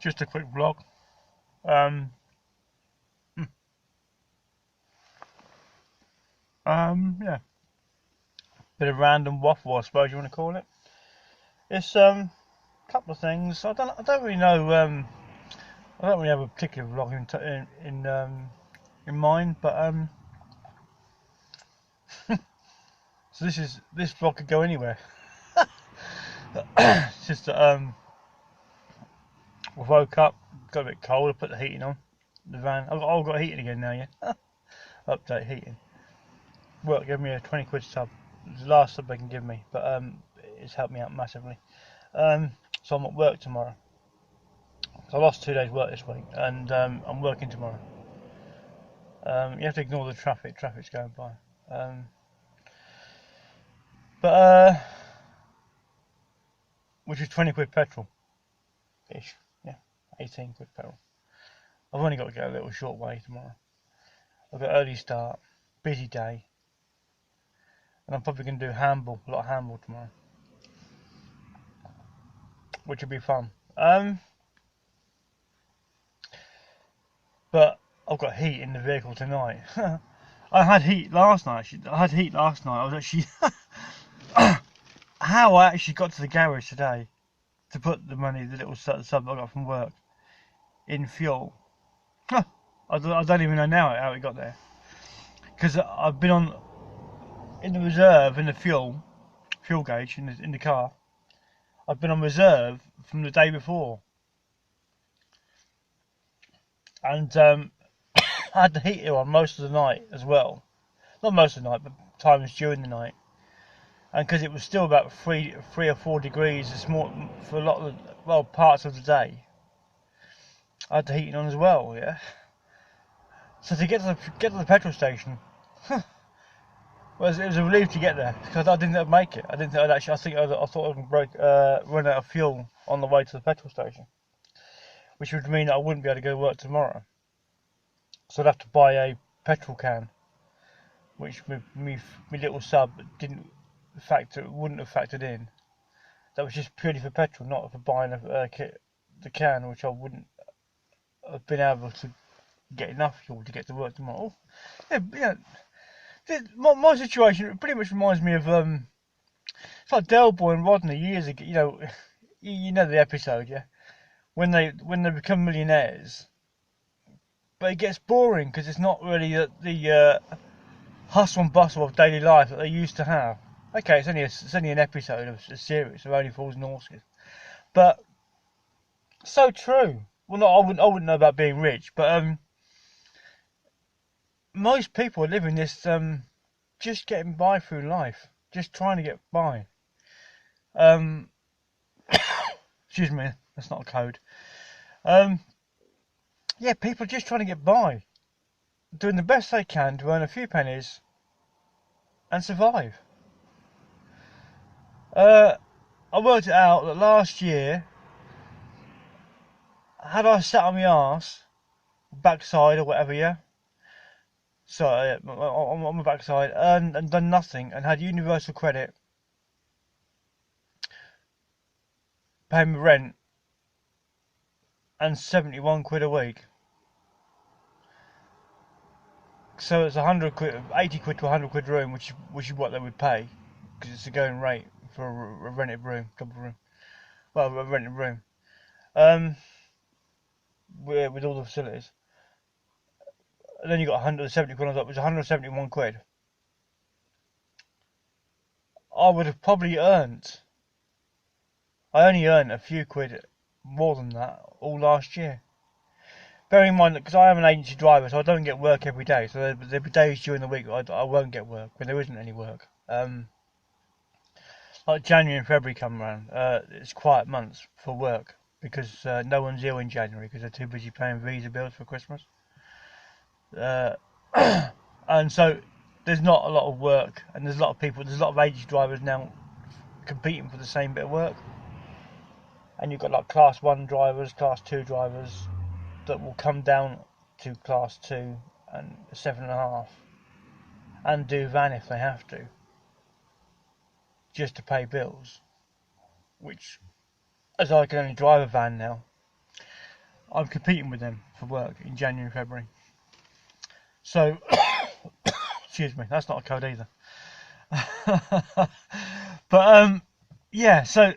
Just a quick vlog. Um, yeah, bit of random waffle, I suppose you want to call it. It's a couple of things. I don't really know. I don't really have a particular vlog in mind, but so this vlog could go anywhere. It's just that I woke up, got a bit cold. I put the heating on the van. I've got heating again now. Yeah, update heating. Work gave me a 20 quid sub. It's the last sub they can give me, but it's helped me out massively. So I'm at work tomorrow. So I lost 2 days work this week, and I'm working tomorrow. You have to ignore the traffic. Traffic's going by. But which is 20 quid petrol ish. Yeah, 18 quid petrol. I've only got to go a little short way tomorrow. I've got early start, busy day, and I'm probably going to do handball, a lot of handball tomorrow, which will be fun. But I've got heat in the vehicle tonight. I had heat last night. I was actually how I actually got to the garage today to put the little sub I got from work, in fuel. I don't even know now how it got there, because I've been in the reserve in the fuel gauge in the car. I've been on reserve from the day before, and I had the heater on most of the night as well. Not most of the night, but times during the night. And because it was still about 3 or 4 degrees for a lot of parts of the day, I had the heating on as well. Yeah. So to get to the petrol station, it was a relief to get there, because I didn't think I'd make it. I didn't think I'd actually. I thought I'd run out of fuel on the way to the petrol station, which would mean that I wouldn't be able to go to work tomorrow. So I'd have to buy a petrol can, which my little sub wouldn't have factored in. That was just purely for petrol, not for buying the can, which I wouldn't have been able to get enough fuel to get to work tomorrow. Yeah. My situation pretty much reminds me of it's like Del Boy and Rodney years ago. You know the episode, yeah, when they become millionaires, but it gets boring because it's not really the hustle and bustle of daily life that they used to have. Okay, it's only an episode of a series of Only Fools and Horses, but so true. Well, I wouldn't know about being rich, but most people are living this just getting by through life, just trying to get by. Excuse me, that's not a code. Yeah, people are just trying to get by, doing the best they can to earn a few pennies and survive. I worked it out that last year, had I sat on my arse, backside or whatever, yeah. So on my backside, and done nothing, and had universal credit, paying my rent, and 71 quid a week. So it's 100 quid, 80 quid to 100 quid room, which is what they would pay, because it's the going rate for a rented room, double room. Well, a rented room. With all the facilities. And then you got 170 quid on top, which is 171 quid. I would have probably earned. I only earned a few quid more than that all last year. Bearing in mind that, because I am an agency driver, so I don't get work every day. So there'll be days during the week I won't get work when there isn't any work. Like January and February come around, it's quiet months for work, because no one's ill in January because they're too busy paying visa bills for Christmas. And so there's not a lot of work, and there's a lot of agency drivers now competing for the same bit of work. And you've got like class 1 drivers, class 2 drivers that will come down to class 2 and 7.5 and do van if they have to, just to pay bills, which, as I can only drive a van now, I'm competing with them for work in January and February. So, excuse me, that's not a code either. But yeah, so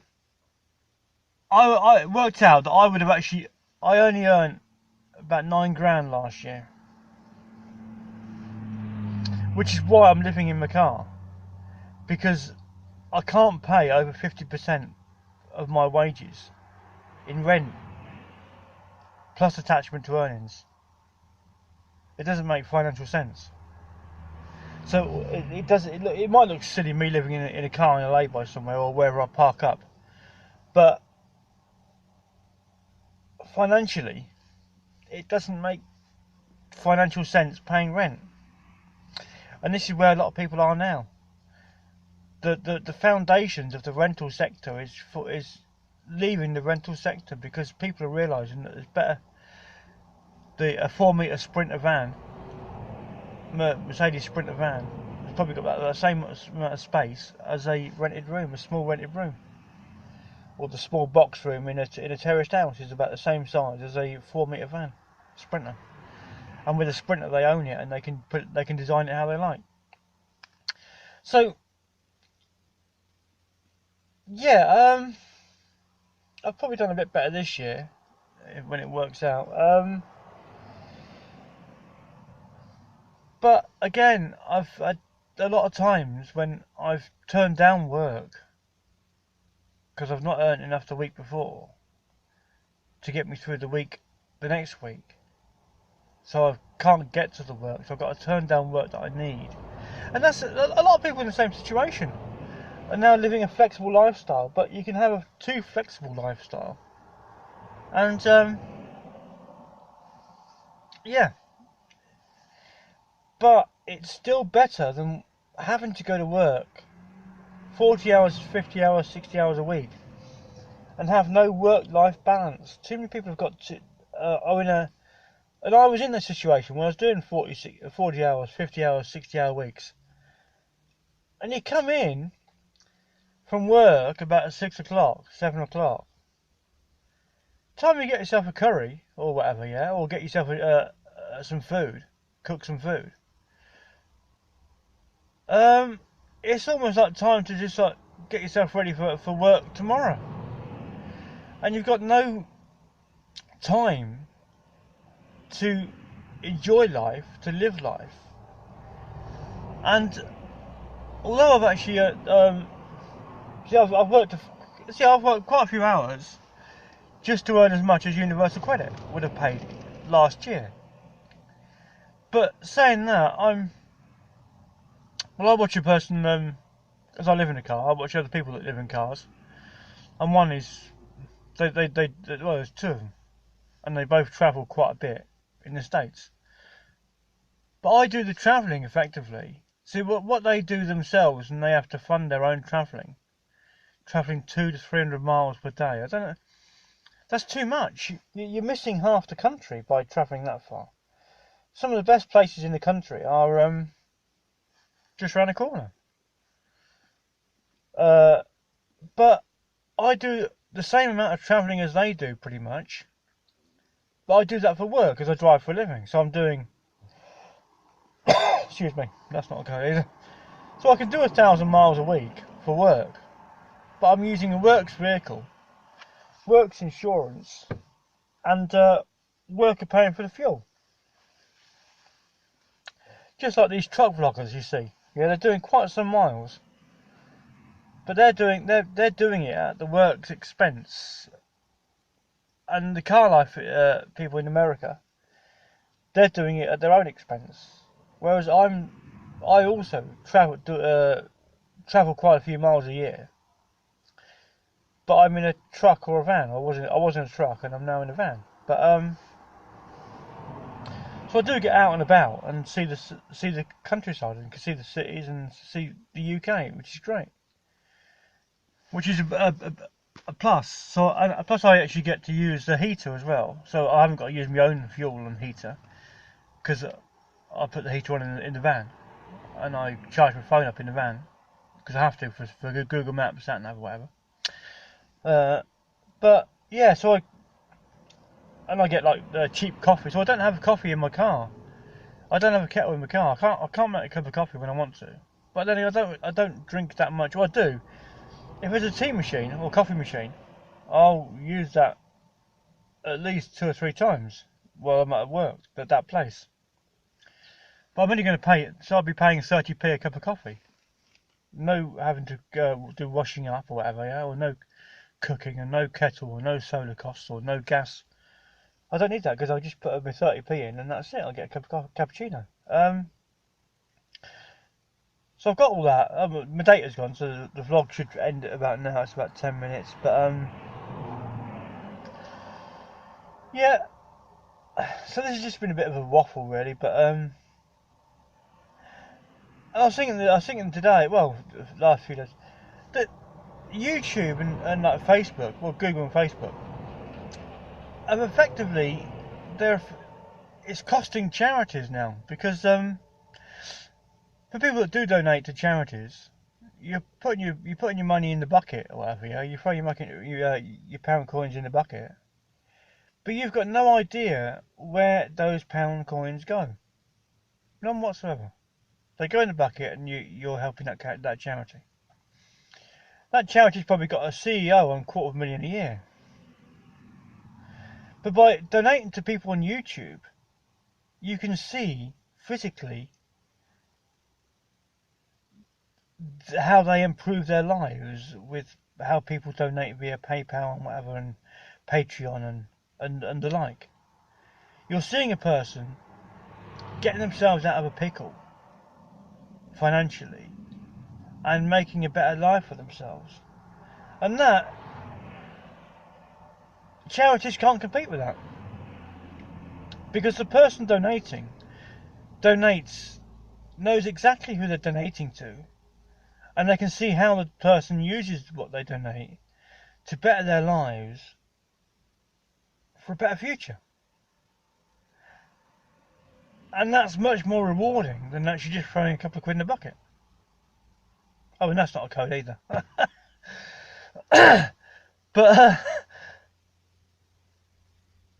I worked out that I would have actually, I only earned about 9 grand last year, which is why I'm living in my car, because I can't pay over 50% of my wages in rent plus attachment to earnings. It doesn't make financial sense. So it does. It might look silly me living in a car in a lay-by somewhere or wherever I park up, but financially, it doesn't make financial sense paying rent. And this is where a lot of people are now. The foundations of the rental sector is leaving the rental sector because people are realising that it's better. A 4-metre Sprinter van, Mercedes Sprinter van, has probably got about the same amount of space as a rented room, a small rented room. Or the small box room in a terraced house is about the same size as a 4-metre van, Sprinter. And with a Sprinter they own it and they can design it how they like. So yeah, I've probably done a bit better this year when it works out. But again, I've had a lot of times when I've turned down work because I've not earned enough the week before to get me through the next week. So I can't get to the work, so I've got to turn down work that I need. And that's a lot of people in the same situation are now living a flexible lifestyle, but you can have a too flexible lifestyle. And yeah, but it's still better than having to go to work 40 hours, 50 hours, 60 hours a week and have no work-life balance. Too many people have got to, are in a, and I was in that situation when I was doing 40 hours, 50 hours, 60-hour weeks. And you come in from work about 6 o'clock, 7 o'clock. Time you get yourself a curry or whatever, yeah, or get yourself some food, cook some food. It's almost like time to just like get yourself ready for work tomorrow. And you've got no time to enjoy life, to live life. And although I've actually, I've worked quite a few hours just to earn as much as Universal Credit would have paid last year. But saying that, I watch a person, as I live in a car, I watch other people that live in cars, and one is, well, there's two of them, and they both travel quite a bit in the States. But I do the travelling effectively. See, what they do themselves, and they have to fund their own travelling 200 to 300 miles per day. I don't know. That's too much. You're missing half the country by travelling that far. Some of the best places in the country are just around the corner. But I do the same amount of travelling as they do, pretty much. But I do that for work, because I drive for a living. So I'm doing... excuse me, that's not okay either. So I can do 1,000 miles a week for work. But I'm using a works vehicle, works insurance, and work are paying for the fuel. Just like these truck vloggers you see. Yeah, they're doing quite some miles. But they're doing it at the work's expense. And the car life people in America, they're doing it at their own expense. Whereas I also travel quite a few miles a year. But I'm in a truck or a van. I was in a truck and I'm now in a van. But so I do get out and about and see the countryside and see the cities and see the UK, which is great. Which is a plus. So plus I actually get to use the heater as well. So I haven't got to use my own fuel and heater because I put the heater on in the van and I charge my phone up in the van because I have to for Google Maps, sat nav, or whatever. But yeah, so and I get like cheap coffee. So I don't have coffee in my car. I don't have a kettle in my car. I can't make a cup of coffee when I want to. But then I don't drink that much. Well, I do. If there's a tea machine or coffee machine, I'll use that at least 2 or 3 times while I'm at work at that place. But I'm only going to pay it, so I'll be paying 30p a cup of coffee. No having to do washing up or whatever, yeah, or no cooking, and no kettle, or no solar costs, or no gas. I don't need that because I just put my 30p in, and that's it. I'll get a cup of cappuccino. So I've got all that. My data's gone, so the vlog should end at about now. It's about 10 minutes, but yeah. So this has just been a bit of a waffle, really. But I was thinking today. Well, last few days, that YouTube and like Facebook, well, Google and Facebook, have effectively it's costing charities now because for people that do donate to charities, you're putting your money in the bucket or whatever. Yeah, you throw your pound coins in the bucket, but you've got no idea where those pound coins go. None whatsoever. They go in the bucket, and you're helping that charity. That charity's probably got a CEO on $250,000 a year. But by donating to people on YouTube, you can see physically how they improve their lives with how people donate via PayPal and whatever, and Patreon and the like. You're seeing a person getting themselves out of a pickle financially and making a better life for themselves. And that, charities can't compete with that. Because the person donates, knows exactly who they're donating to, and they can see how the person uses what they donate to better their lives for a better future. And that's much more rewarding than actually just throwing a couple of quid in the bucket. Oh, and that's not a code either. But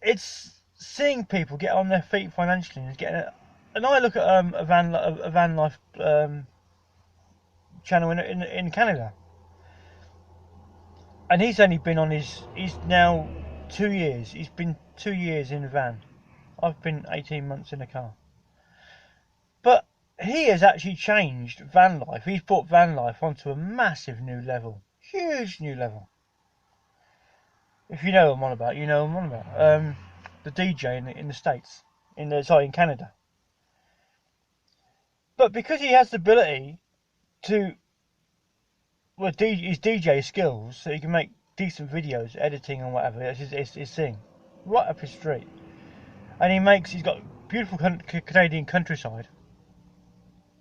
it's seeing people get on their feet financially and getting it. And I look at a van life channel in Canada, and he's only been on he's now 2 years. He's been 2 years in a van. I've been 18 months in a car. But he has actually changed van life. He's brought van life onto a massive new level, huge new level. If you know what I'm on about, you know what I'm on about. The DJ in the States, in Canada. But because he has the ability to, well, his DJ skills, so he can make decent videos, editing and whatever, it's his thing, right up his street. And he's got beautiful Canadian countryside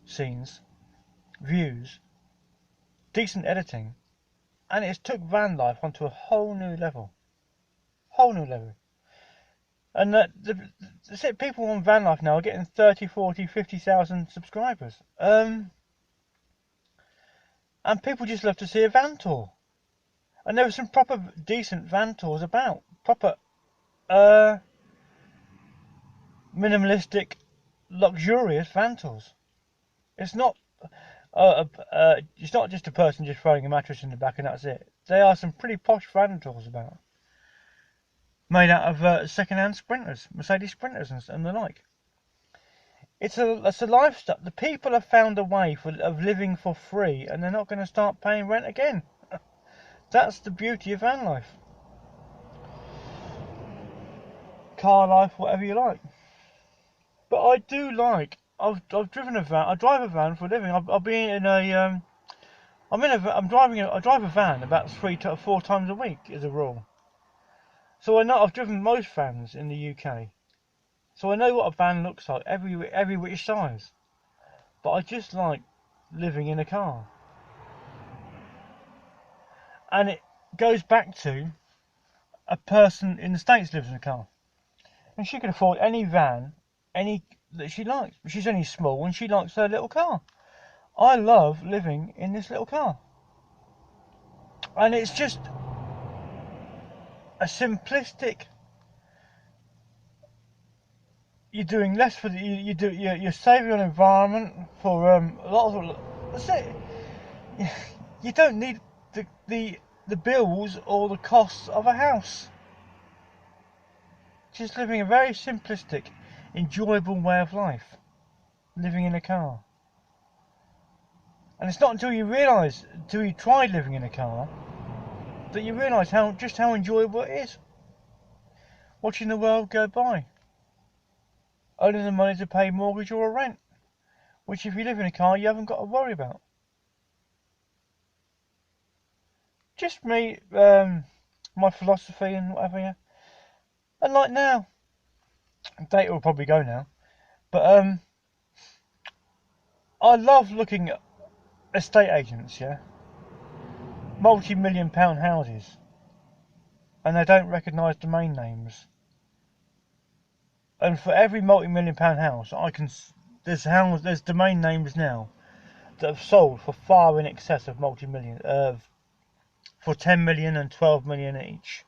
scenes, views, decent editing, and it's took van life onto a whole new level. And people on van life now are getting 30, 40, 50,000 subscribers. And people just love to see a van tour. And there are some proper decent van tours about. Proper minimalistic, luxurious van tours. It's not just a person just throwing a mattress in the back and that's it. There are some pretty posh van tours about, made out of second-hand Sprinters, Mercedes Sprinters and the like. It's a lifestyle. The people have found a way of living for free, and they're not going to start paying rent again. That's the beauty of van life. Car life, whatever you like. But I do like. I've driven a van. I drive a van for a living. I'll be in a. I drive a van about 3 to 4 times a week as a rule. So I know I've driven most vans in the UK. So I know what a van looks like, every which size. But I just like living in a car. And it goes back to a person in the States lives in a car. And she can afford any van, that she likes. But she's only small and she likes her little car. I love living in this little car. And it's just a simplistic you're doing less for the you're saving on environment for a lot of that's it. You don't need the bills or the costs of a house. Just living a very simplistic, enjoyable way of life. Living in a car. And it's not until you try living in a car, that you realise just how enjoyable it is. Watching the world go by. Earning the money to pay mortgage or a rent. Which if you live in a car, you haven't got to worry about. Just me, my philosophy and whatever, yeah. And like now, data will probably go now, but I love looking at estate agents, yeah, multi-million-pound houses, and they don't recognise domain names. And for every multi-million-pound house, there's domain names now that have sold for far in excess of multi-million, for 10 million and 12 million each.